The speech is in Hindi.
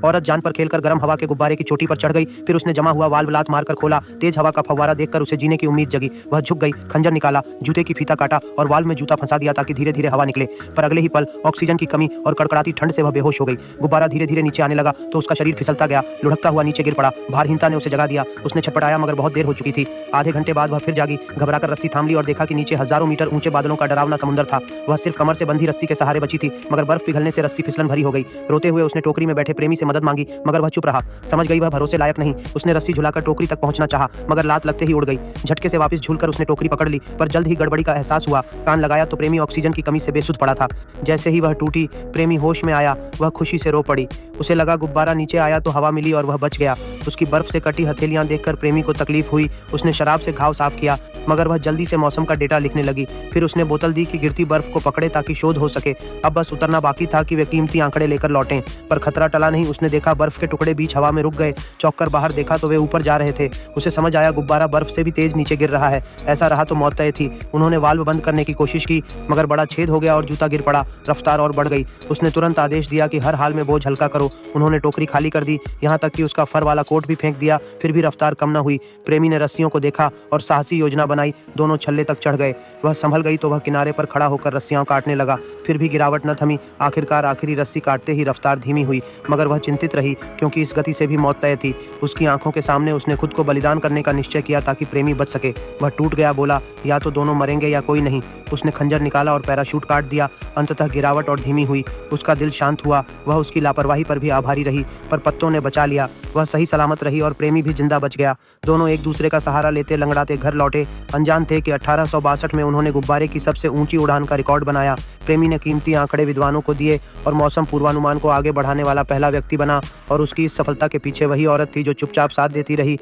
औरत जान पर खेलकर गर्म हवा के गुब्बारे की चोटी पर चढ़ गई। फिर उसने जमा हुआ वाल्व लात मारकर खोला। तेज हवा का फव्वारा देखकर उसे जीने की उम्मीद जगी। वह झुक गई, खंजर निकाला, जूते की फीता काटा और वाल्व में जूता फंसा दिया ताकि धीरे धीरे हवा निकले। पर अगले ही पल ऑक्सीजन की कमी और कड़कड़ाती ठंड से वह बेहोश हो गई। गुब्बारा धीरे धीरे नीचे आने लगा तो उसका शरीर फिसलता गया, लुढ़कता हुआ नीचे गिर पड़ा। भारहीनता ने उसे जगा दिया। उसने छटपटाया मगर बहुत देर हो चुकी थी। आधे घंटे बाद वह फिर जागी। घबराकर रस्सी थाम ली और देखा कि नीचे हजारों मीटर ऊंचे बादलों का डरावना समुद्र था। वह सिर्फ कमर से बंधी रस्सी के सहारे बची थी, मगर बर्फ पिघलने से रस्सी फिसलन भरी हो गई। रोते हुए उसने टोकरी में बैठे प्रेमी से मदद मांगी, मगर वह चुप रहा। समझ गई वह भरोसे लायक नहीं। उसने रस्सी झुलाकर टोकरी तक पहुंचना चाहा, मगर लात लगते ही उड़ गई। झटके से वापस झूलकर उसने टोकरी पकड़ ली, पर जल्द ही गड़बड़ी का एहसास हुआ। कान लगाया तो प्रेमी ऑक्सीजन की कमी से बेसुध पड़ा था। जैसे ही वह टूटी, प्रेमी होश में आया। वह खुशी से रो पड़ी। उसे लगा गुब्बारा नीचे आया तो हवा मिली और वह बच गया। उसकी बर्फ से कटी हथेलियां देखकर प्रेमी को तकलीफ हुई। उसने शराब से घाव साफ किया, मगर वह जल्दी से मौसम का डेटा लिखने लगी। फिर उसने बोतल दी कि गिरती बर्फ को पकड़े ताकि शोध हो सके। अब बस उतरना बाकी था कि वे कीमती आंकड़े लेकर लौटें। पर खतरा टला नहीं। उसने देखा बर्फ के टुकड़े बीच हवा में रुक गए। चौंक कर बाहर देखा तो वे ऊपर जा रहे थे। उसे समझ आया गुब्बारा बर्फ से भी तेज नीचे गिर रहा है। ऐसा रहा तो मौत तय थी। उन्होंने वाल्व बंद करने की कोशिश की, मगर बड़ा छेद हो गया और जूता गिर पड़ा। रफ्तार और बढ़ गई। उसने तुरंत आदेश दिया कि हर हाल में बोझ हल्का करो। उन्होंने टोकरी खाली कर दी, यहाँ तक कि उसका फर वाला कोट भी फेंक दिया। फिर भी रफ्तार कम न हुई। प्रेमी ने रस्सियों को देखा और साहसी योजना बनाई। दोनों छल्ले तक चढ़ गए। वह संभल गई तो वह किनारे पर खड़ा होकर रस्सियां काटने लगा। फिर भी गिरावट न थमी। आखिरकार आखिरी रस्सी काटते ही रफ्तार धीमी हुई, मगर वह चिंतित रही क्योंकि इस गति से भी मौत तय थी। उसकी आंखों के सामने उसने खुद को बलिदान करने का निश्चय किया ताकि प्रेमी बच सके। वह टूट गया, बोला या तो दोनों मरेंगे या कोई नहीं। उसने खंजर निकाला और पैराशूट काट दिया। अंततः गिरावट और धीमी हुई। उसका दिल शांत हुआ। वह उसकी लापरवाही पर भी आभारी रही, पर पत्तों ने बचा लिया। वह सही सलामत रही और प्रेमी भी जिंदा बच गया। दोनों एक दूसरे का सहारा लेते लंगड़ाते घर लौटे। अनजान थे कि 1862 में उन्होंने गुब्बारे की सबसे ऊंची उड़ान का रिकॉर्ड बनाया। प्रेमी ने कीमती आंकड़े विद्वानों को दिए और मौसम पूर्वानुमान को आगे बढ़ाने वाला पहला व्यक्ति बना। और उसकी इस सफलता के पीछे वही औरत थी जो चुपचाप साथ देती रही।